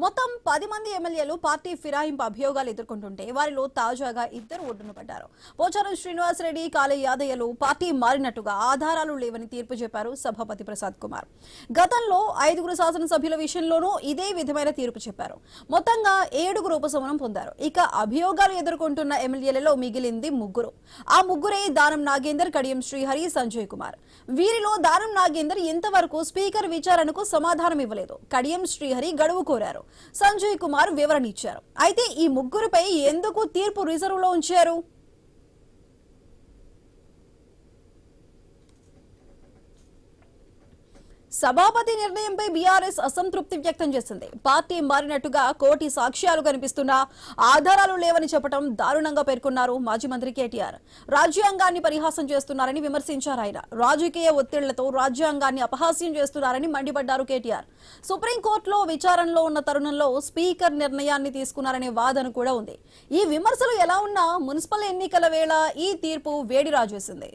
మొత్తం 10 మంది ఎమ్మెల్యేలు పార్టీ ఫిరాయింపు అభియోగాలు ఎదుర్కొంటుంటే వారిలో తాజాగా ఇద్దరు ఒడ్డున పడ్డారు. పోచారం శ్రీనివాసరెడ్డి, కాళే యాదయ్యలు పార్టీ మారినట్టుగా ఆధారాలు లేవని తీర్పు చెప్పారు సభాపతి ప్రసాద్ కుమార్. గతంలో 5 శాసనసభ్యుల విషయంలోనూ ఇదే విధమైన తీర్పు చెప్పారు. మొత్తంగా 7 ఉపశమనం పొందారు. ఇక అభియోగాలు ఎదుర్కొంటున్న ఎమ్మెల్యేలలో మిగిలింది 3. ఆ 3 దానం నాగేందర్, కడియం శ్రీహరి, సంజయ్ కుమార్. వీరిలో దానం నాగేందర్ ఇంతవరకు స్పీకర్ విచారణకు సమాధానం ఇవ్వలేదు. కడియం శ్రీహరి గడువు కోరారు. సంజయ్ కుమార్ వివరణ ఇచ్చారు. అయితే ఈ 3పై ఎందుకు తీర్పు రిజర్వ్ లో ఉంచారు? సభాపతి నిర్ణయంపై బీఆర్ఎస్ అసంతృప్తి వ్యక్తం చేసింది. పార్టీ మారినట్టుగా కోటి సాక్ష్యాలు కనిపిస్తున్నా ఆధారాలు లేవని చెప్పడం దారుణంగా పేర్కొన్నారు మాజీ మంత్రి కేటీఆర్. రాజ్యాంగాన్ని పరిహాసం చేస్తున్నారని విమర్శించారు ఆయన. రాజకీయ ఒత్తిళ్లతో రాజ్యాంగాన్ని అపహాస్యం చేస్తున్నారని మండిపడ్డారు కేటీఆర్. సుప్రీంకోర్టులో విచారణలో ఉన్న తరుణంలో స్పీకర్ నిర్ణయాన్ని తీసుకున్నారనే వాదన కూడా ఉంది. ఈ విమర్శలు ఎలా ఉన్నా మున్సిపల్ ఎన్నికల వేళ ఈ తీర్పు వేడి రాజేసింది.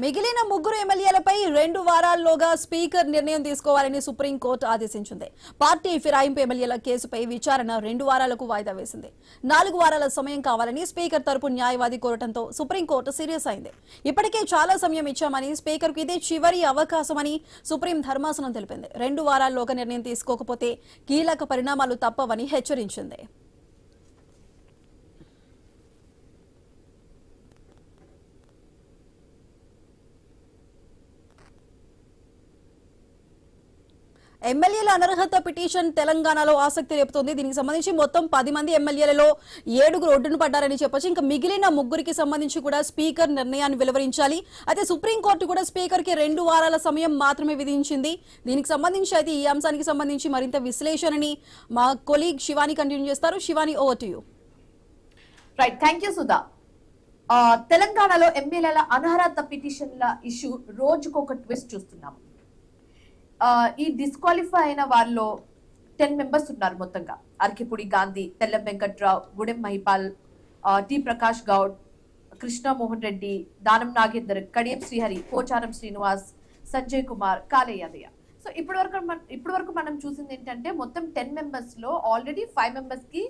మిగిలిన 3 ఎమ్మెల్యేలపై 2 వారాల్లోగా స్పీకర్ నిర్ణయం తీసుకోవాలని సుప్రీంకోర్టు ఆదేశించింది. పార్టీ ఫిరాయింపు ఎమ్మెల్యేల కేసుపై విచారణ 2 వారాలకు వాయిదా వేసింది. 4 వారాల సమయం కావాలని స్పీకర్ తరపు న్యాయవాది కోరటంతో సుప్రీంకోర్టు సీరియస్ అయింది. ఇప్పటికే చాలా సమయం ఇచ్చామని, స్పీకర్కు ఇదే చివరి అవకాశమని సుప్రీం ధర్మాసనం తెలిపింది. 2 వారాల్లోగా నిర్ణయం తీసుకోకపోతే కీలక పరిణామాలు తప్పవని హెచ్చరించింది. ఎమ్మెల్యేల అనర్హత పిటిషన్ తెలంగాణలో ఆసక్తి రేపుతోంది. దీనికి సంబంధించి మొత్తం 10 మంది ఎమ్మెల్యేలలో 7 ఒడ్డున పడ్డారని చెప్పొచ్చు. ఇంకా మిగిలిన 3కి సంబంధించి కూడా స్పీకర్ నిర్ణయాన్ని వెలువరించాలి. అయితే సుప్రీంకోర్టు కూడా స్పీకర్ కి 2 వారాల సమయం మాత్రమే విధించింది. దీనికి సంబంధించి అయితే ఈ అంశానికి సంబంధించి మరింత విశ్లేషణని మా కొలీగ్ శివాని కంటిన్యూ చేస్తారు. Shivani, over to you. Right, thank you Sudha. తెలంగాణలో ఎమ్మెల్యేల అనర్హత పిటిషన్ల ఇష్యూ రోజుకొక ట్విస్ట్ చూస్తున్నాము. ఈ డిస్క్వాలిఫై అయిన వారిలో 10 మెంబర్స్ ఉన్నారు మొత్తంగా. అరకిపూడి గాంధీ, తెల్లం వెంకట్రావు, గుడెం మహిపాల్, టి ప్రకాష్ గౌడ్, కృష్ణ మోహన్ రెడ్డి, దానం నాగేందర్, కడియం శ్రీహరి, పోచారం శ్రీనివాస్, సంజయ్ కుమార్, కాళే యాదయ్య. సో ఇప్పటి వరకు మనం చూసింది ఏంటంటే మొత్తం 10 మెంబర్స్ లో ఆల్రెడీ 5 మెంబర్స్ కి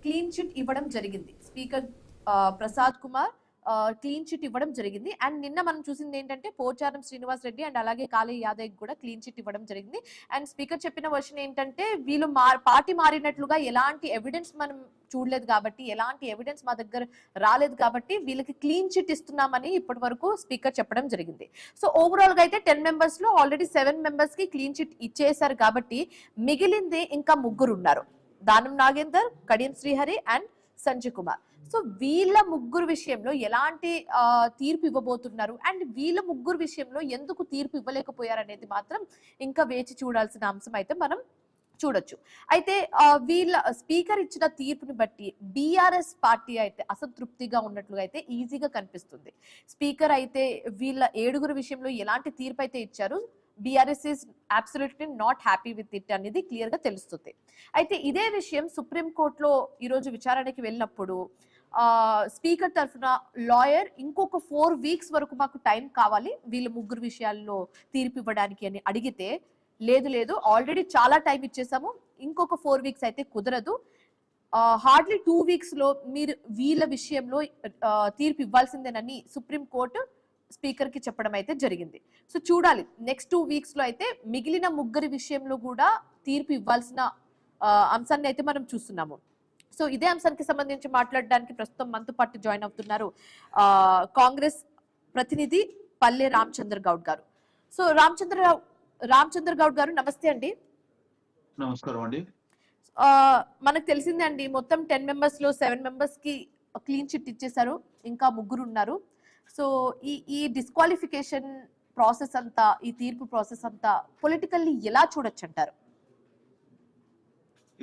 క్లీన్ చిట్ ఇవ్వడం జరిగింది. Speaker Prasad Kumar clean chit ఇవ్వడం జరిగింది. అండ్ నిన్న మనం చూసింది ఏంటంటే పోచారం శ్రీనివాస్ రెడ్డి అండ్ అలాగే కాళే యాదవ్ కూడా క్లీన్ చిట్ ఇవ్వడం జరిగింది. అండ్ స్పీకర్ చెప్పిన వర్షన్ ఏంటంటే వీళ్ళు పార్టీ మారినట్లుగా ఎలాంటి ఎవిడెన్స్ మనం చూడలేదు కాబట్టి, ఎలాంటి ఎవిడెన్స్ మా దగ్గర రాలేదు కాబట్టి వీళ్ళకి క్లీన్ చిట్ ఇస్తున్నామని ఇప్పటి వరకు స్పీకర్ చెప్పడం జరిగింది. సో ఓవరాల్ గా అయితే 10 మెంబర్స్ లో ఆల్రెడీ 7 మెంబర్స్ కి క్లీన్ చిట్ ఇచ్చేసారు కాబట్టి మిగిలింది ఇంకా 3 ఉన్నారు. దానం నాగేందర్, కడియం శ్రీహరి అండ్ సంజయ్ కుమార్. సో వీళ్ళ 3 విషయంలో ఎలాంటి తీర్పు ఇవ్వబోతున్నారు అండ్ వీళ్ళ 3 విషయంలో ఎందుకు తీర్పు ఇవ్వలేకపోయారు అనేది మాత్రం ఇంకా వేచి చూడాల్సిన అంశం అయితే మనం చూడొచ్చు. అయితే వీళ్ళ స్పీకర్ ఇచ్చిన తీర్పుని బట్టి బీఆర్ఎస్ పార్టీ అయితే అసంతృప్తిగా ఉన్నట్లుగా అయితే ఈజీగా కనిపిస్తుంది. స్పీకర్ అయితే వీళ్ళ 7 విషయంలో ఎలాంటి తీర్పు అయితే ఇచ్చారు, BRS is absolutely not happy with it అనేది క్లియర్ గా తెలుస్తుంది. అయితే ఇదే విషయం సుప్రీంకోర్టులో ఈరోజు విచారణకి వెళ్ళినప్పుడు స్పీకర్ తరఫున లాయర్ ఇంకొక 4 వీక్స్ వరకు మాకు టైం కావాలి వీళ్ళ 3 విషయాల్లో తీర్పు ఇవ్వడానికి అని అడిగితే, లేదు ఆల్రెడీ చాలా టైం ఇచ్చేసాము, ఇంకొక 4 వీక్స్ అయితే కుదరదు, హార్డ్లీ 2 వీక్స్ లో మీరు వీళ్ళ విషయంలో తీర్పు ఇవ్వాల్సిందేనని సుప్రీంకోర్టు స్పీకర్ కి చెప్పడం అయితే జరిగింది. సో చూడాలి నెక్స్ట్ 2 వీక్స్ లో అయితే మిగిలిన 3 విషయంలో కూడా తీర్పు ఇవ్వాల్సిన అంశాన్ని అయితే మనం చూస్తున్నాము. సో ఇదే అంశానికి సంబంధించి మాట్లాడడానికి ప్రస్తుతం మనతో పాటు జాయిన్ అవుతున్నారు కాంగ్రెస్ ప్రతినిధి పల్లె రామచంద్ర గౌడ్ గారు. సో రామచంద్ర గౌడ్ గారు, నమస్తే అండి. నమస్కారం అండి. మనకు తెలిసిందే అండి మొత్తం 10 మెంబర్స్ లో 7 మెంబర్స్ కి క్లీన్ చిట్ ఇచ్చేసారు, ఇంకా 3 ఉన్నారు. సో ఈ డిస్క్వాలిఫికేషన్ ప్రాసెస్ అంతా, ఈ తీర్పు ప్రాసెస్ అంతా పొలిటికల్లీ ఎలా చూడొచ్చు అంటారు?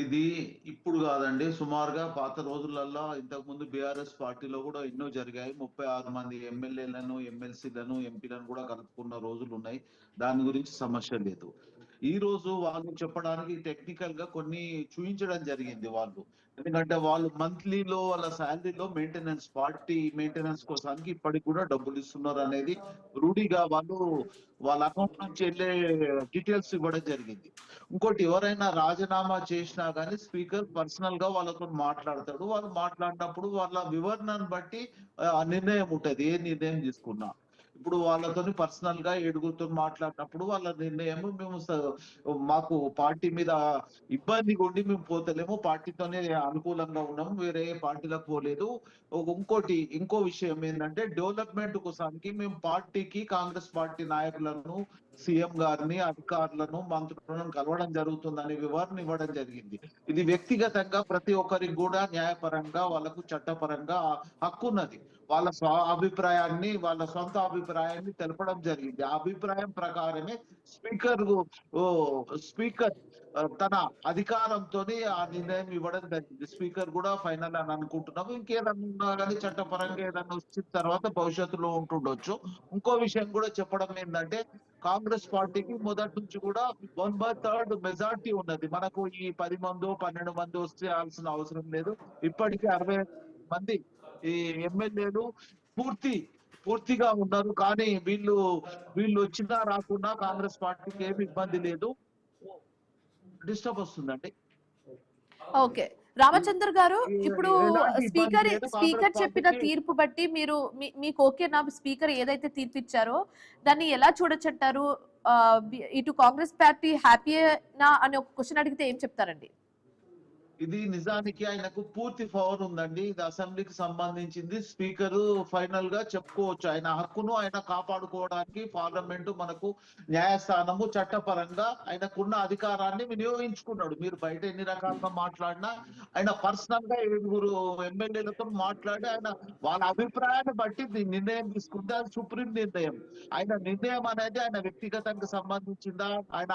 ఇది ఇప్పుడు కాదండి, సుమారుగా పాత రోజులలో ఇంతకు ముందు బీఆర్ఎస్ పార్టీలో కూడా ఎన్నో జరిగాయి. 36 మంది ఎమ్మెల్యేలను, ఎమ్మెల్సీలను, ఎంపీలను కూడా కలుపుకున్న రోజులు ఉన్నాయి. దాని గురించి సమస్య లేదు. ఈ రోజు వాళ్ళు చెప్పడానికి టెక్నికల్ గా కొన్ని చూపించడం జరిగింది వాళ్ళు. ఎందుకంటే వాళ్ళు మంత్లీలో వాళ్ళ శాలరీలో మెయింటెనెన్స్, పార్టీ మెయింటెనెన్స్ కోసానికి ఇప్పటికి కూడా డబ్బులు ఇస్తున్నారు అనేది రూఢిగా వాళ్ళు వాళ్ళ అకౌంట్ నుంచి వెళ్ళే డీటెయిల్స్ ఇవ్వడం జరిగింది. ఇంకోటి, ఎవరైనా రాజీనామా చేసినా కానీ స్పీకర్ పర్సనల్ గా వాళ్ళతో మాట్లాడతాడు. వాళ్ళు మాట్లాడినప్పుడు వాళ్ళ వివరణను బట్టి ఆ నిర్ణయం ఉంటది, ఏ నిర్ణయం తీసుకున్నా. ఇప్పుడు వాళ్ళతోని పర్సనల్ గా ఏడుగురితో మాట్లాడినప్పుడు వాళ్ళ నిర్ణయం, మేము మాకు పార్టీ మీద ఇబ్బంది ఉండి మేము పోతలేము, పార్టీతోనే అనుకూలంగా ఉన్నాము, వేరే పార్టీలకు పోలేదు. ఇంకో విషయం ఏంటంటే, డెవలప్మెంట్ కోసానికి మేము పార్టీకి, కాంగ్రెస్ పార్టీ నాయకులను, సీఎం గారిని, అధికారులను, మంత్రులను కలవడం జరుగుతుందని వివరణ ఇవ్వడం జరిగింది. ఇది వ్యక్తిగతంగా ప్రతి ఒక్కరికి కూడా న్యాయపరంగా, వాళ్ళకు చట్టపరంగా హక్కు ఉన్నది. వాళ్ళ అభిప్రాయాన్ని, వాళ్ళ సొంత అభిప్రాయాన్ని తెలపడం జరిగింది. ఆ అభిప్రాయం ప్రకారమే స్పీకర్ తన అధికారంతో ఆ నిర్ణయం ఇవ్వడం జరిగింది. స్పీకర్ కూడా ఫైనల్ అని అనుకుంటున్నాము. ఇంకేదన్నా ఉన్నా కానీ చట్టపరంగా ఏదన్నా వచ్చిన తర్వాత భవిష్యత్తులో ఉంటుండొచ్చు. ఇంకో విషయం కూడా చెప్పడం ఏంటంటే, కాంగ్రెస్ పార్టీకి మొదటి నుంచి కూడా 1/3 మెజార్టీ ఉన్నది. మనకు ఈ 10 మందో 12 మంది వస్తే ఆల్సిన అవసరం లేదు. ఇప్పటికీ 60 మంది ఈ ఎమ్మెల్యేలు పూర్తిగా ఉన్నారు. కానీ వీళ్ళు వచ్చినా రాకున్నా కాంగ్రెస్ పార్టీకి ఏమి ఇబ్బంది లేదు. డిస్టర్బ్ వస్తుందండి. ఓకే, రామచంద్ర గారు, ఇప్పుడు స్పీకర్ కాంగ్రెస్ చెప్పిన తీర్పు బట్టి మీకు ఓకేనా? స్పీకర్ ఏదైతే తీర్పు ఇచ్చారో దాన్ని ఎలా చూడొచ్చంటారు? ఇటు కాంగ్రెస్ పార్టీ హ్యాపీనా అని ఒక క్వశ్చన్ అడిగితే ఏం చెప్తారండి? ఇది నిజానికి ఆయనకు పూర్తి పవర్ ఉందండి. ఇది అసెంబ్లీకి సంబంధించింది. స్పీకర్ ఫైనల్ గా చెప్పుకోవచ్చు. ఆయన హక్కును ఆయన కాపాడుకోవడానికి పార్లమెంటు మనకు న్యాయస్థానము చట్టపరంగా ఆయనకున్న అధికారాన్ని వినియోగించుకున్నాడు. మీరు బయట ఎన్ని రకాలుగా మాట్లాడినా ఆయన పర్సనల్ గా 7 ఎమ్మెల్యేలతో మాట్లాడి ఆయన వాళ్ళ అభిప్రాయాన్ని బట్టి నిర్ణయం తీసుకుంటే అది సుప్రీం నిర్ణయం. ఆయన నిర్ణయం అనేది ఆయన వ్యక్తిగతంగా సంబంధించిందా, ఆయన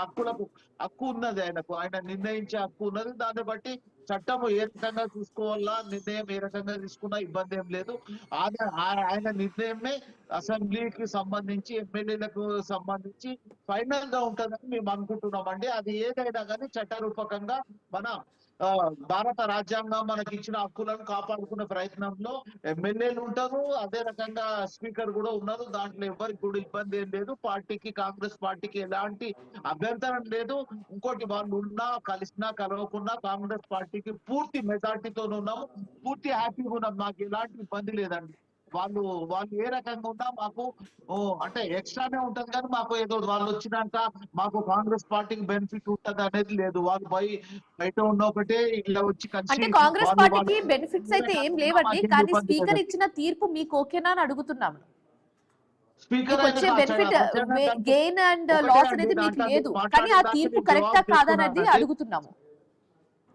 హక్కు ఉన్నది, ఆయన నిర్ణయించే హక్కు ఉన్నది. దాన్ని బట్టి చట్టం ఏ రకంగా చూసుకోవాలా, నిర్ణయం ఏ రకంగా తీసుకున్నా ఇబ్బంది ఏం లేదు. ఆయన నిర్ణయమే అసెంబ్లీకి సంబంధించి, ఎమ్మెల్యేలకు సంబంధించి ఫైనల్ గా ఉంటుందని మేము అనుకుంటున్నామండి. అది ఏదైనా కానీ చట్టరూపకంగా మన భారత రాజ్యాంగం మనకి ఇచ్చిన హక్కులను కాపాడుకునే ప్రయత్నంలో ఎమ్మెల్యేలు ఉంటారు, అదే రకంగా స్పీకర్ కూడా ఉన్నారు. దాంట్లో ఎవరికి కూడా ఇబ్బంది ఏం లేదు. పార్టీకి, కాంగ్రెస్ పార్టీకి ఎలాంటి అభ్యంతరం లేదు. ఇంకోటి, వాళ్ళు ఉన్నా కలిసినా కలవకున్నా కాంగ్రెస్ పార్టీకి పూర్తి మెజార్టీతో ఉన్నాము, పూర్తి హ్యాపీగా ఉన్నాం. మాకు ఎలాంటి ఇబ్బంది లేదండి. వాళ్ళు ఏ రకంగా ఉన్నా మాకు అంటే ఎక్స్ట్రానే ఉంటది, కానీ మాకు ఏదో వాళ్ళు వచ్చినాక మాకు కాంగ్రెస్ పార్టీకి బెనిఫిట్ ఉంటది అనేది లేదు. వాళ్ళు బయట ఉన్న ఒకటే, ఇలా వచ్చి అంటే కాంగ్రెస్ పార్టీకి బెనిఫిట్స్ అయితే ఏం లేవండి, కానీ స్పీకర్ ఇచ్చిన తీర్పు మీకు ఓకేనా అని అడుగుతున్నాము. స్పీకర్ వచ్చే బెనిఫిట్, గెయిన్ అండ్ లాస్ అనేది మీకు లేదు, కానీ ఆ తీర్పు కరెక్టా కాదా అనేది అడుగుతున్నాము.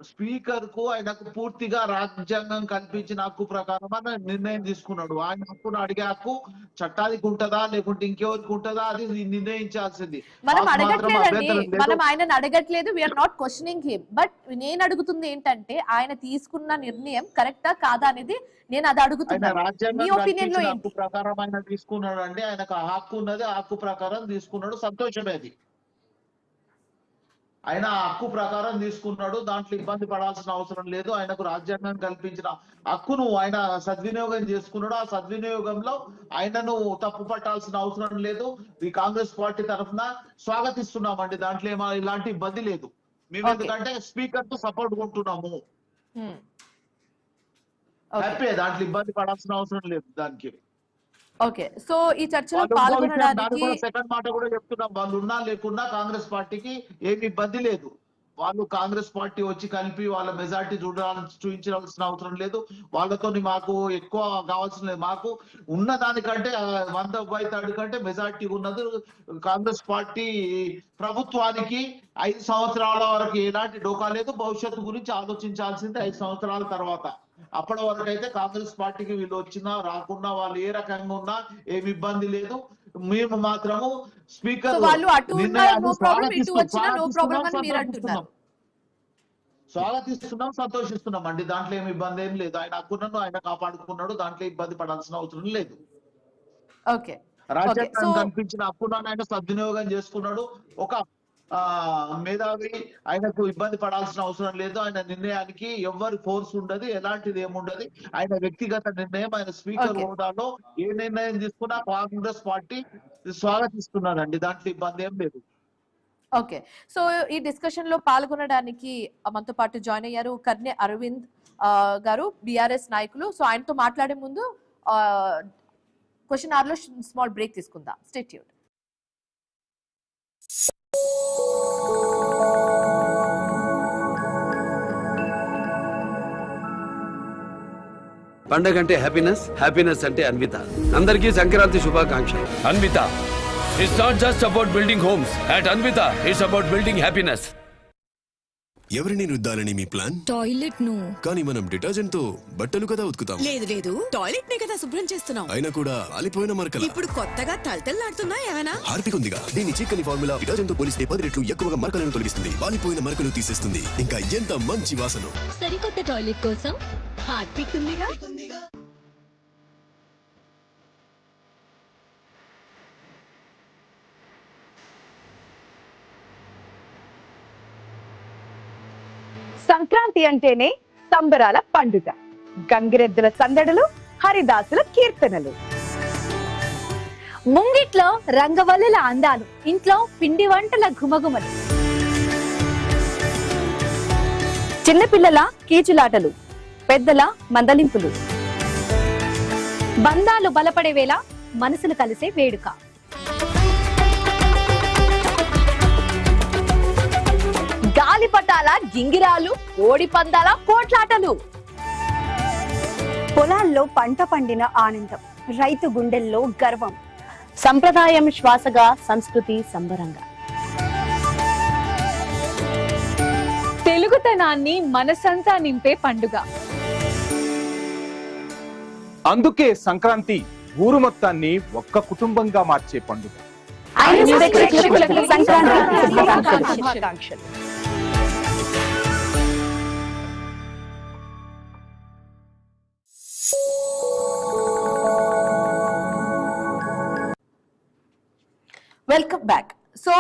స్పీకర్ కు ఆయనకు పూర్తిగా రాజ్యాంగం కల్పించిన హక్కు ప్రకారం ఆయన నిర్ణయం తీసుకున్నాడు. ఆయన హక్కును అడిగే హక్కు చట్టానికి ఉంటదా లేకుంటే ఇంకెవరికి ఉంటదా అది నిర్ణయించాల్సింది. మనం అడగట్లేదండి, మనం ఆయనను అడగట్లేదు, we are not questioning him. But నేను అడుగుతుంది ఏంటంటే, ఆయన తీసుకున్న నిర్ణయం కరెక్టా కాదా అనేది నేను అది అడుగుతున్నాను. మీ ఒపీనియన్ లో ఏంటి? ప్రకారం ఆయన తీసుకున్నాడు అండి, ఆయనకు హక్కు ఉన్నది, ఆ హక్కు ప్రకారం తీసుకున్నాడు, సంతోషమే. అది ఆయన హక్కు ప్రకారం తీసుకున్నాడు, దాంట్లో ఇబ్బంది పడాల్సిన అవసరం లేదు. ఆయనకు రాజ్యాంగం కల్పించిన హక్కును ఆయన సద్వినియోగం చేసుకున్నాడు. ఆ సద్వినియోగంలో ఆయనను తప్పు పట్టాల్సిన అవసరం లేదు. ఈ కాంగ్రెస్ పార్టీ తరఫున స్వాగతిస్తున్నామండి. దాంట్లో ఇలాంటి ఇబ్బంది లేదు. మేము ఎందుకంటే స్పీకర్ తో సపోర్ట్ కొంటున్నాము, హ్యాపీ. దాంట్లో ఇబ్బంది పడాల్సిన అవసరం లేదు దానికి. ఓకే, సో ఈ చర్చలో పాల్గొనడానికి సెకండ్ మాట కూడా చెప్తున్నాం, వాళ్ళు ఉన్నా లేకున్నా కాంగ్రెస్ పార్టీకి ఏమి ఇబ్బంది లేదు. వాళ్ళు కాంగ్రెస్ పార్టీ వచ్చి కలిపి వాళ్ళ మెజార్టీ చూపించాల్సిన అవసరం లేదు. వాళ్ళతో మాకు ఎక్కువ కావాల్సిన లేదు. మాకు ఉన్న దానికంటే 100/3 కంటే మెజార్టీ ఉన్నది. కాంగ్రెస్ పార్టీ ప్రభుత్వానికి 5 సంవత్సరాల వరకు ఎలాంటి డోకా లేదు. భవిష్యత్తు గురించి ఆలోచించాల్సింది 5 సంవత్సరాల తర్వాత. అప్పటి వరకు అయితే కాంగ్రెస్ పార్టీకి వీళ్ళు వచ్చినా రాకున్నా, వాళ్ళు ఏ రకంగా ఉన్నా ఏమి ఇబ్బంది లేదు. మేము మాత్రము స్పీకర్ స్వాగతిస్తున్నాం, సంతోషిస్తున్నాం అండి. దాంట్లో ఏమి ఇబ్బంది ఏం లేదు. ఆయన హక్కులను ఆయన కాపాడుకున్నాడు, దాంట్లో ఇబ్బంది పడాల్సిన అవసరం లేదు. ఓకే రాజ్యాంగం కల్పించిన హక్కులను ఆయన సద్వినియోగం చేసుకున్నాడు. ఒక మేధావి, ఆయనకు ఇబ్బంది పడాల్సిన అవసరం లేదు. ఆయన నిర్ణయానికి ఎవరి ఫోర్స్ ఉండదు, ఎలాంటిది ఏముండదు. ఆయన వ్యక్తిగత నిర్ణయం, ఆయన స్పీకర్ హోదాలో ఏ నిర్ణయం తీసుకున్నా కాంగ్రెస్ పార్టీ స్వాగతిస్తున్నారండి. దాంట్లో ఇబ్బంది ఏం లేదు. ఓకే, సో ఈ డిస్కషన్ లో పాల్గొనడానికి మనతో పాటు జాయిన్ అయ్యారు కర్నె అరవింద్ గారు, బిఆర్ఎస్ నాయకులు. సో ఆయనతో మాట్లాడే ముందు క్వశ్చన్ అవర్ లో స్మాల్ బ్రేక్ తీసుకుందాం. Stay tuned. పండగ అంటే హ్యాపీనెస్, హ్యాపీనెస్ అంటే అన్విత. అందరికీ సంక్రాంతి శుభాకాంక్షలు. Anvitha, it's not just about building homes. At Anvita, it's about building happiness. ఎవరిని రుద్దాలని మీ ప్లాన్? టాయిలెట్ ను. కానీ మనం డిటర్జెంట్ తో బట్టలు కదా ఉతుకుతాం. లేదు టాయిలెట్ నే కదా శుభ్రం చేస్తున్నాం. అయినా కూడా ఆలిపోయిన మరకలు. ఇప్పుడు కొత్తగా తలతల్లాడుతున్నా ఏమైనా? హార్పిక్ ఉందిగా, దీని చిక్కని ఫార్ములా డిటర్జెంట్ తో పోలిస్తే 10 రెట్లు ఎక్కువగా మరకలను తొలగిస్తుంది, వాలిపోయిన మరకలు తీసేస్తుంది. ఇంకా ఎంత మంచి వాసన. సరికొత్త టాయిలెట్ కోసం హార్పిక్ ఉందిగా. సంక్రాంతి అంటేనే సంబరాల పండుగ, గంగిరెద్దుల సందడులు, హరిదాసుల కీర్తనలు, ముంగిట్లో రంగవల్లుల అందాలు, ఇంట్లో పిండి వంటల ఘుమఘుమలు, చిన్నపిల్లల కీచులాటలు, పెద్దల మందలింపులు, బంధాలు బలపడే వేళ మనసులు కలిసే వేడుక. గాలిపటాల గింగిరాలు, కోడి పందాల కోట్లాటలు, పొలాల్లో పంట పండిన ఆనందం, రైతు గుండెల్లో గర్వం, సంప్రదాయం శ్వాసగా, సంస్కృతి సంబరంగా, తెలుగుతనాన్ని మనసంతా నింపే పండుగ. అందుకే సంక్రాంతి ఊరు మొత్తాన్ని ఒక్క కుటుంబంగా మార్చే పండుగ. సంక్రాంతి శుభాకాంక్షలు. Welcome back. సో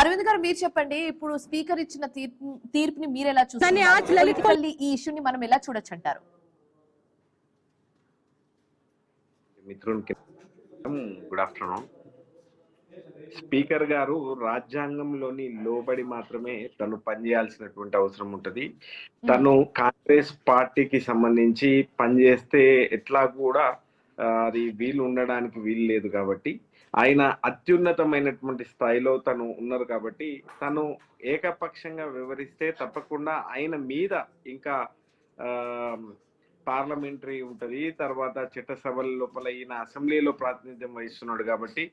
అరవింద్ గారు, మీరు చెప్పండి, ఇప్పుడు స్పీకర్ ఇచ్చిన తీర్పుని మీరు ఎలా చూస్తారు? పొలిటికల్లీ ఈ ఇష్యూని మనం ఎలా చూడొచ్చు అంటారు? మిత్రునికి గుడ్ ఆఫ్టర్నూన్. స్పీకర్ గారు రాజ్యాంగంలోని లోబడి మాత్రమే తను పనిచేయాల్సినటువంటి అవసరం ఉంటది. తను కాంగ్రెస్ పార్టీకి సంబంధించి పనిచేస్తే ఎట్లా కూడా అది వీలు ఉండడానికి వీలు లేదు. కాబట్టి ఆయన అత్యున్నతమైనటువంటి స్థాయిలో తను ఉన్నారు. కాబట్టి తను ఏకపక్షంగా వివరిస్తే తప్పకుండా ఆయన మీద ఇంకా పార్లమెంటరీ ఉంటది, తర్వాత చట్టసభల లోపల ఈయన అసెంబ్లీలో ప్రాతినిధ్యం వహిస్తున్నాడు. కాబట్టి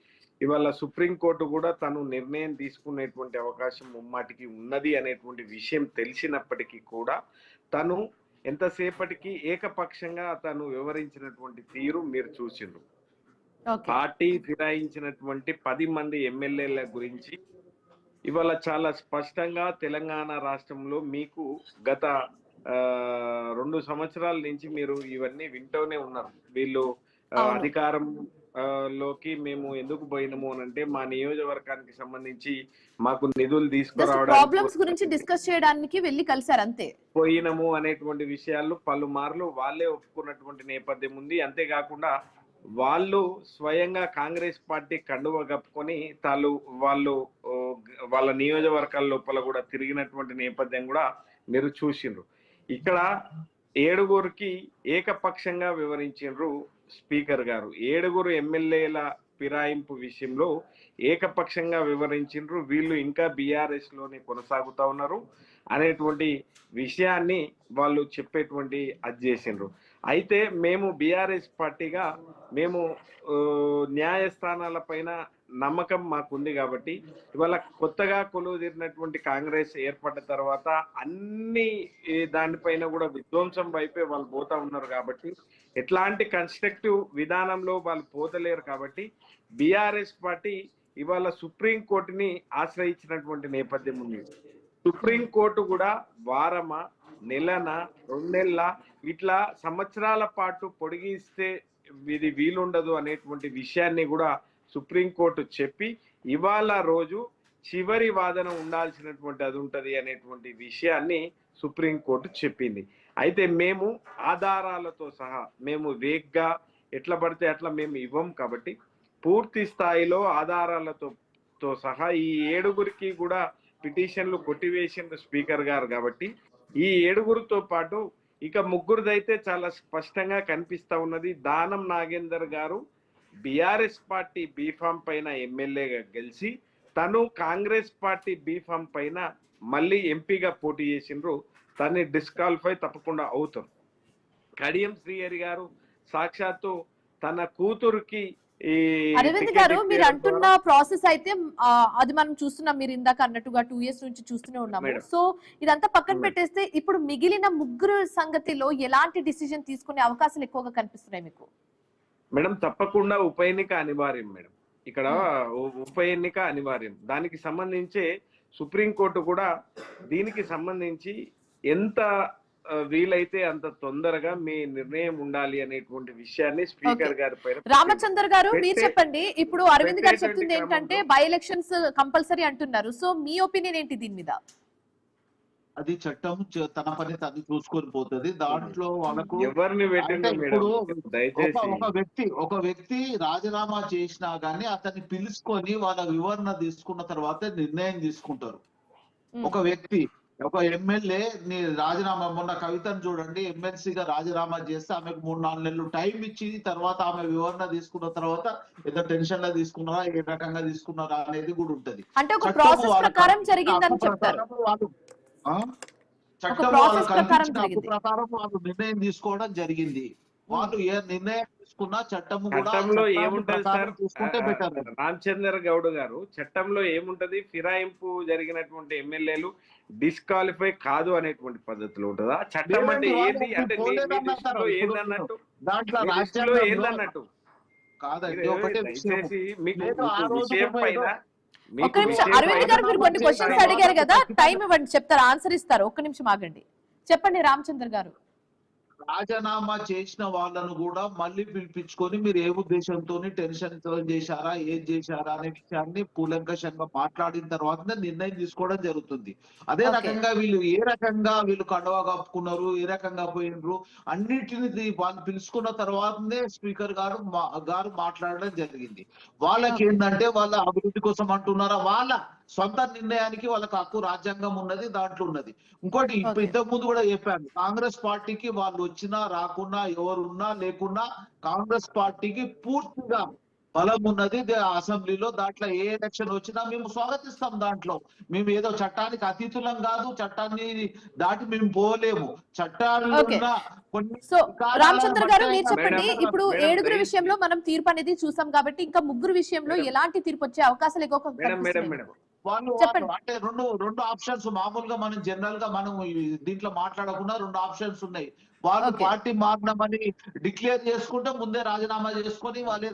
ఇవాళ సుప్రీంకోర్టు కూడా తను నిర్ణయం తీసుకునేటువంటి అవకాశం ముమ్మాటికి ఉన్నది అనేటువంటి విషయం తెలిసినప్పటికీ కూడా తను ఎంతసేపటికి ఏకపక్షంగా తను వివరించినటువంటి తీరు మీరు చూసిండ్రు. పార్టీ ఫిరాయించినటువంటి 10 మంది ఎమ్మెల్యేల గురించి ఇవాళ చాలా స్పష్టంగా తెలంగాణ రాష్ట్రంలో మీకు గత 2 సంవత్సరాల నుంచి మీరు ఇవన్నీ వింటూనే ఉన్నారు. వీళ్ళు అధికారం లోకి మేము ఎందుకు పోయినాము అని అంటే మా నియోజకవర్గానికి సంబంధించి మాకు నిధులు తీసుకురావడానికి గురించి డిస్కస్ చేయడానికి వెళ్ళి కలిసారు అంతే, పోయినాము అనేటువంటి విషయాలు పలుమార్లు వాళ్ళే ఒప్పుకున్నటువంటి నేపథ్యం ఉంది. అంతేకాకుండా వాళ్ళు స్వయంగా కాంగ్రెస్ పార్టీ కండువ కప్పుకొని వాళ్ళు వాళ్ళ నియోజకవర్గాల లోపల కూడా తిరిగినటువంటి నేపథ్యం కూడా మీరు చూసిండ్రు. ఇక్కడ 7గురికి ఏకపక్షంగా వివరించిండ్రు స్పీకర్ గారు. 7 ఎమ్మెల్యేల ఫిరాయింపు విషయంలో ఏకపక్షంగా వివరించిండ్రు. వీళ్ళు ఇంకా బీఆర్ఎస్ లోనే కొనసాగుతా ఉన్నారు అనేటువంటి విషయాన్ని వాళ్ళు చెప్పేటువంటి అది చేసిండ్రు. అయితే మేము బీఆర్ఎస్ పార్టీగా మేము న్యాయస్థానాల పైన నమ్మకం మాకుంది. కాబట్టి ఇవాళ కొత్తగా కొలువుదీరినటువంటి కాంగ్రెస్ ఏర్పడ్డ తర్వాత అన్ని దానిపైన కూడా విధ్వంసం వైపే వాళ్ళు పోతా ఉన్నారు. కాబట్టి ఎట్లాంటి కన్స్ట్రక్టివ్ విధానంలో వాళ్ళు పోతలేరు. కాబట్టి బీఆర్ఎస్ పార్టీ ఇవాళ సుప్రీంకోర్టుని ఆశ్రయించినటువంటి నేపథ్యం ఉంది. సుప్రీంకోర్టు కూడా వారమా, నెలనా, 2 నెలల ఇట్లా సంవత్సరాల పాటు పొడిగిస్తే ఇది వీలుండదు అనేటువంటి విషయాన్ని కూడా సుప్రీంకోర్టు చెప్పి ఇవాళ రోజు చివరి వాదన ఉండాల్సినటువంటి అది ఉంటది అనేటువంటి విషయాన్ని సుప్రీంకోర్టు చెప్పింది. అయితే మేము ఆధారాలతో సహా మేము వేగ్గా ఎట్లా పడితే అట్లా మేము ఇవ్వం కాబట్టి పూర్తి స్థాయిలో ఆధారాలతో సహా ఈ 7గురికి కూడా పిటిషన్లు కొట్టివేసిన స్పీకర్ గారు కాబట్టి ఈ 7గురితో పాటు ఇక 3గురిదైతే చాలా స్పష్టంగా కనిపిస్తా ఉన్నది. దానం నాగేందర్ గారు బీఆర్ఎస్ పార్టీ బీఫామ్ పైన ఎమ్మెల్యేగా గెలిచి తను కాంగ్రెస్ పార్టీ బీఫామ్ పైన మళ్ళీ ఎంపీగా పోటీ చేసిండ్రు. తన్ని డిస్క్వాలిఫై తప్పకుండా అవుతారు. కడియం శ్రీహరి గారు సాక్షాత్తు తన కూతురుకి అరవింద్ గారు మీరు అంటున్న ప్రాసెస్ అయితే అది మనం చూస్తున్నాం, మీరు ఇందాక అన్నట్టుగా 2 years నుంచి చూస్తూనే ఉన్నాము. సో ఇదంతా పక్కన పెట్టేస్తే ఇప్పుడు మిగిలిన 3 సంగతిలో ఎలాంటి డిసిజన్ తీసుకునే అవకాశాలు ఎక్కువగా కనిపిస్తున్నాయి మీకు? మేడం తప్పకుండా ఉప ఎన్నిక అనివార్యం మేడం. ఇక్కడ ఉప ఎన్నిక అనివార్యం. దానికి సంబంధించి సుప్రీంకోర్టు కూడా దీనికి సంబంధించి ఎంత వీలైతే అంత తొందరగా మీ నిర్ణయం ఉండాలి అనేటువంటి విషయాన్ని స్పీకర్ గారి పైన. రామచంద్ర గారు మీరు చెప్పండి. ఇప్పుడు అరవింద్ గారు చెప్తుంది ఏంటంటే బై ఎలక్షన్స్ కంపల్సరీ అంటున్నారు. సో మీ ఒపీనియన్ ఏంటి దీని మీద? అది చట్టం తన పని తను చూసుకొని పోతుంది. దాంట్లో వాళ్ళకు ఎవరిని ఒక వ్యక్తి రాజీనామా చేసినా గానీ అతన్ని పిలుచుకొని వాళ్ళ వివరణ తీసుకున్న తర్వాత నిర్ణయం తీసుకుంటారు. ఒక వ్యక్తి ఒక ఎమ్మెల్యే రాజీనామా, మొన్న కవితను చూడండి, ఎమ్మెల్సీగా రాజీనామా చేస్తే ఆమెకు 3-4 నెలలు టైం ఇచ్చి తర్వాత ఆమె వివరణ తీసుకున్న తర్వాత ఏదో టెన్షన్ లా తీసుకున్నారా, ఏ రకంగా తీసుకున్నారా అనేది కూడా ఉంటది. అంటే ఒక ప్రాసెస్ ప్రకారం జరిగిందని చెప్తారు. చట్టం ప్రకారం వాళ్ళు నిర్ణయం తీసుకోవడం జరిగింది. వాళ్ళు ఏ నిర్ణయం తీసుకున్నా చట్టంలో ఏముంటది సార్? రామచంద్ర గౌడ్ గారు, చట్టంలో ఏముంటది? ఫిరాయింపు జరిగినటువంటి ఎమ్మెల్యేలు డిస్క్వాలిఫై కాదు అనేటువంటి పద్ధతిలో ఉంటుందా? చట్టం అంటే ఏంటి? అంటే ఏందన్నట్టు ఏందన్నట్టు కాదండి. విషయం పైన ఒక్క నిమిషం అరవింద్ గారు, మీరు కొన్ని క్వశ్చన్స్ అడిగారు కదా, టైం ఇవ్వండి, చెప్తారు, ఆన్సర్ ఇస్తారు. ఒక్క నిమిషం ఆగండి, చెప్పండి రామచంద్ర గారు. రాజీనామా చేసిన వాళ్ళను కూడా మళ్ళీ పిలిపించుకొని మీరు ఏ ఉద్దేశంతో టెన్షన్ చేశారా, ఏం చేశారా అనే విషయాన్ని కూలంకషంగా మాట్లాడిన తర్వాతనే నిర్ణయం తీసుకోవడం జరుగుతుంది. అదే రకంగా ఏ రకంగా వీళ్ళు కండువా కప్పుకున్నారు, ఏ రకంగా పోయినరు అన్నిటిని వాళ్ళు పిలుచుకున్న తర్వాతనే స్పీకర్ గారు మాట్లాడడం జరిగింది. వాళ్ళకి ఏంటంటే వాళ్ళ అభివృద్ధి కోసం అంటున్నారా, వాళ్ళ సొంత నిర్ణయానికి వాళ్ళకి హక్కు రాజ్యాంగం ఉన్నది, దాంట్లో ఉన్నది. ఇంకోటి ఇంతకు ముందు కూడా చెప్పాను, కాంగ్రెస్ పార్టీకి వాళ్ళు వచ్చినా రాకున్నా ఎవరున్నా లేకున్నా కాంగ్రెస్ పార్టీకి పూర్తిగా బలం ఉన్నది అసెంబ్లీలో. దాంట్లో ఏ ఎలక్షన్ వచ్చినా మేము స్వాగతిస్తాం. దాంట్లో మేము ఏదో చట్టానికి అతీతులం కాదు, చట్టాన్ని దాటి మేము పోలేము. చట్టాలు రామచంద్ర గారు మీరు చెప్పండి. ఇప్పుడు 7గురి విషయంలో మనం తీర్పు అనేది చూసాం కాబట్టి ఇంకా 3 విషయంలో ఎలాంటి తీర్పు వచ్చే అవకాశాలు ఎక్కువ? వాళ్ళు అంటే రెండు ఆప్షన్స్ మామూలుగా మనం జనరల్ గా మనం దీంట్లో మాట్లాడకుండా 2 ఆప్షన్స్ ఉన్నాయి. వాళ్ళు పార్టీ మారినామని డిక్లేర్ చేసుకుంటే ముందే రాజీనామా చేసుకొని వాళ్ళు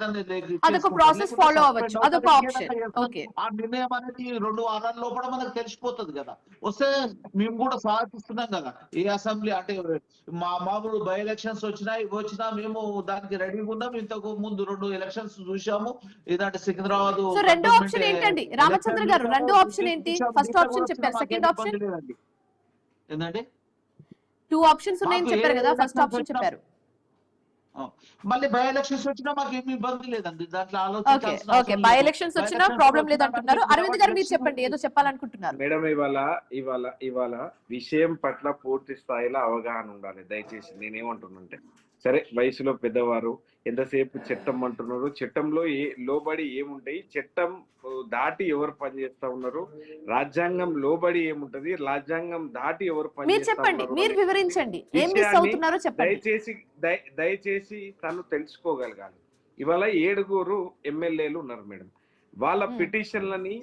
ఆ నిర్ణయం అనేది 2 వారాల లోపల మనకు తెలిసిపోతుంది కదా. వస్తే మేము కూడా స్వాగతిస్తున్నాం కదా. ఏ అసెంబ్లీ అంటే మామూలు బై ఎలక్షన్స్ వచ్చినా మేము దానికి రెడీగా ఉన్నాం. ఇంతకు ముందు 2 ఎలక్షన్స్ చూసాము. ఏదంటే సికింద్రాబాద్. రెండో ఆప్షన్ ఏంటండి రామచంద్ర గారు? రెండో ఆప్షన్ ఏంటి? ఫస్ట్ ఆప్షన్ చెప్పారు, సెకండ్ ఆప్షన్ ఏంటంటే 2 ఆప్షన్స్ ఉన్నాయని చెప్పారు కదా, ఫస్ట్ ఆప్షన్ చెప్పారు. మళ్ళీ బై ఎలక్షన్స్ వచ్చినా మాకు ఏమి ఇబ్బంది లేదండి. దాంట్లో ఆలోచన బై ఎలక్షన్స్ వచ్చినా ప్రాబ్లం లేదంటున్నారు. అరవింద్ గారు మీరు చెప్పండి, ఏదో చెప్పాలనుకుంటున్నారు. మేడం ఇవాళ విషయం పట్ల పూర్తి స్థాయిలో అవగాహన ఉండాలి దయచేసి. నేనేమంటున్నానంటే, సరే వయసులో పెద్దవారు ఎంతసేపు చట్టం అంటున్నారు, చట్టంలో లోబడి ఏముంటాయి, చట్టం దాటి ఎవరు పనిచేస్తా ఉన్నారు, రాజ్యాంగం లోబడి ఏముంటది, రాజ్యాంగం దాటి ఎవరు పనిచేస్తా మీరు వివరించండి, ఏం మిస్ అవుతున్నారో చెప్పండి. దయచేసి తను తెలుసుకోగలగాలి. ఇవాళ 7గురు ఎమ్మెల్యేలు ఉన్నారు మేడం. వాళ్ళ పిటిషన్లని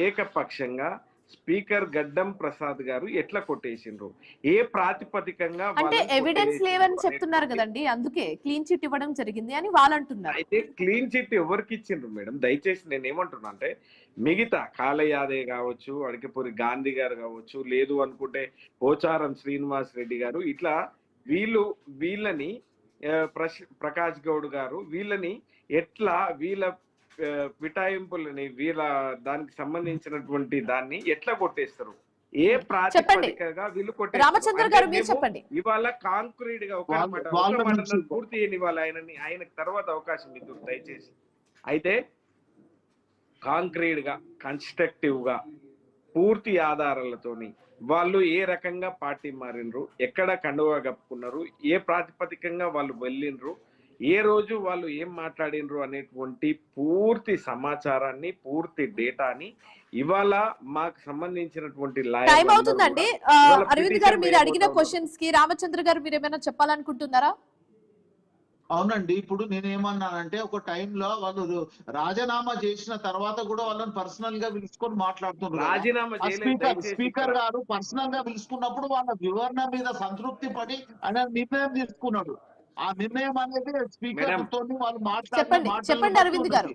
ఏకపక్షంగా స్పీకర్ గడ్డం ప్రసాద్ గారు ఎట్లా కొట్టేసిండ్రు, ఏ ప్రాతిపదికంగా అంటే వాళ్ళని ఎవిడెన్స్ కొట్టేసిండ్రు లేవని చెప్తున్నారు అనేటువంటి- కదండి, అందుకే క్లీన్ చిట్ ఇవ్వడం జరిగింది అని వాళ్ళు అంటున్నారు. అయితే క్లీన్ చిట్ ఎవరికి ఇచ్చిండ్రు మేడం? దయచేసి నేను ఏమంటున్నా అంటే మిగతా కాళయాదే కావచ్చు, అడికపూరి గాంధీ గారు కావచ్చు, లేదు అనుకుంటే పోచారం శ్రీనివాస్ రెడ్డి గారు, ఇట్లా వీళ్ళని ప్రకాష్ గౌడ్ గారు వీళ్ళని ఎట్లా వీళ్ళ పిటాయింపులని వీళ్ళ దానికి సంబంధించినటువంటి దాన్ని ఎట్లా కొట్టేస్తారు, ఏ ప్రాతిపదికగా వీళ్ళు కొట్టేస్తారు? రామచంద్ర గారు మీరు చెప్పండి. ఇవాళ కాంక్రీట్ గా ఒక మాట పూర్తి చేయని ఇవాళ ఆయనకు తర్వాత అవకాశం ఇద్దాం దయచేసి. అయితే కాంక్రీట్ గా కన్స్ట్రక్టివ్ గా పూర్తి ఆధారాలతోని వాళ్ళు ఏ రకంగా పార్టీ మారినరు, ఎక్కడ కండువా కప్పుకున్నారు, ఏ ప్రాతిపదికంగా వాళ్ళు వెళ్ళినరు, ఏ రోజు వాళ్ళు ఏం మాట్లాడినరు అనేటువంటి పూర్తి సమాచారాన్ని, పూర్తి డేటాని ఇవాళ మాకు సంబంధించినటువంటి టైం అవుతుందండి. అరవింద్ గారు మీరు అడిగిన క్వశ్చన్స్ కి రామచంద్ర గారు మీరు ఏమైనా చెప్పాలనుకుంటున్నారా? అవునండి, ఇప్పుడు నేనేమన్నానంటే ఒక టైంలో వాళ్ళు రాజీనామా చేసిన తర్వాత కూడా వాళ్ళని పర్సనల్ గా పిలుచుకొని మాట్లాడుతున్నారు. రాజీనామా స్పీకర్ గారు పర్సనల్ గా పిలుచుకున్నప్పుడు వాళ్ళ వివరణ మీద సంతృప్తి పడి ఆయన నిర్ణయం తీసుకున్నాడు. ఆ నిర్ణయం అనేది స్పీకర్ తోని వాళ్ళు చెప్పండి అరవింద్ గారు.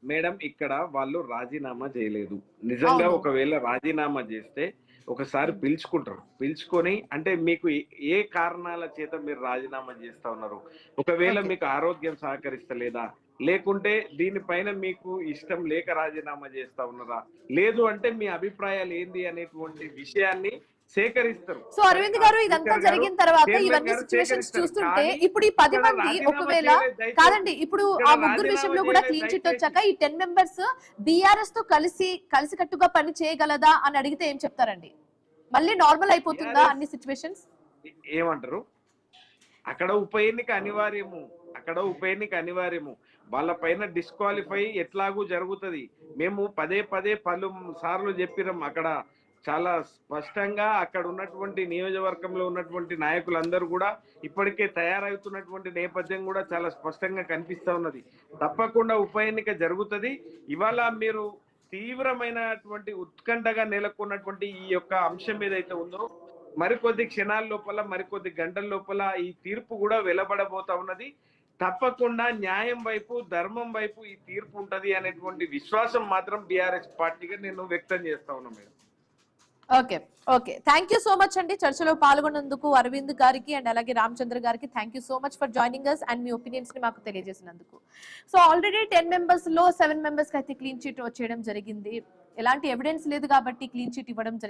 మేడం, ఇక్కడ వాళ్ళు రాజీనామా చేయలేదు. నిజంగా ఒకవేళ రాజీనామా చేస్తే ఒకసారి పిలుచుకొని అంటే మీకు ఏ కారణాల చేత మీరు రాజీనామా చేస్తా ఉన్నారు, ఒకవేళ మీకు ఆరోగ్యం సహకరిస్తలేదా, లేకుంటే దీనిపైన మీకు ఇష్టం లేక రాజీనామా చేస్తా ఉన్నారా, లేదు అంటే మీ అభిప్రాయాలు ఏంది అనేటువంటి విషయాన్ని సేకరిస్తారు. సో అరవింద్ గారు ఇదంతా జరిగిన తర్వాత ఇవన్నీ సిచ్యువేషన్స్ చూస్తుంటే ఇప్పుడు ఈ 10 మంది ఒకవేళ కాదండి, ఇప్పుడు ఆ ముగ్గురు విషయంలో కూడా క్లీన్ చిట్ వచ్చాక ఈ 10 మెంబర్స్ బీఆర్ఎస్ తో కలిసికట్టుగా పని చేయగలదా అని అడిగితే ఏం చెప్తారండి? మళ్ళీ నార్మల్ అయిపోతుందా అన్ని సిచ్యువేషన్స్? ఏమంటారు? అక్కడ ఉప ఎన్నిక అనివార్యము. వాళ్ళ పైన డిస్క్వాలిఫై ఎట్లాగూ జరుగుతుంది. మేము పదే పలు సార్లు చెప్పినాం. అక్కడ చాలా స్పష్టంగా అక్కడ ఉన్నటువంటి నియోజకవర్గంలో ఉన్నటువంటి నాయకులందరూ కూడా ఇప్పటికే తయారవుతున్నటువంటి నేపథ్యం కూడా చాలా స్పష్టంగా కనిపిస్తా ఉన్నది. తప్పకుండా ఉప ఎన్నిక జరుగుతుంది. ఇవాళ మీరు తీవ్రమైనటువంటి ఉత్కంఠగా నెలకొన్నటువంటి ఈ యొక్క అంశం ఏదైతే ఉందో మరికొద్ది క్షణాల లోపల, మరికొద్ది గంటల లోపల ఈ తీర్పు కూడా వెలువడబోతా ఉన్నది. తప్పకుండా న్యాయం వైపు, ధర్మం వైపు ఈ తీర్పు ఉంటది అనేటువంటి విశ్వాసం మాత్రం బీఆర్ఎస్ పార్టీగా నేను వ్యక్తం చేస్తా ఉన్నా madam. Okay thank you so much అండి. చర్చలో పాల్గొన్నందుకు అరవింద్ గారికి అండ్ అలాగే రామచంద్ర గారికి thank you so much for joining us and మీ ఒపీనియన్స్ ని మాకు తెలియజేసినందుకు. సో ఆల్రెడీ 10 మెంబర్స్ లో 7 మెంబర్స్ కి అయితే క్లీన్ చిట్ వచ్చేయడం జరిగింది. ఎలాంటి ఎవిడెన్స్ లేదు కాబట్టి క్లీన్ చిట్ ఇవ్వడం జరిగింది.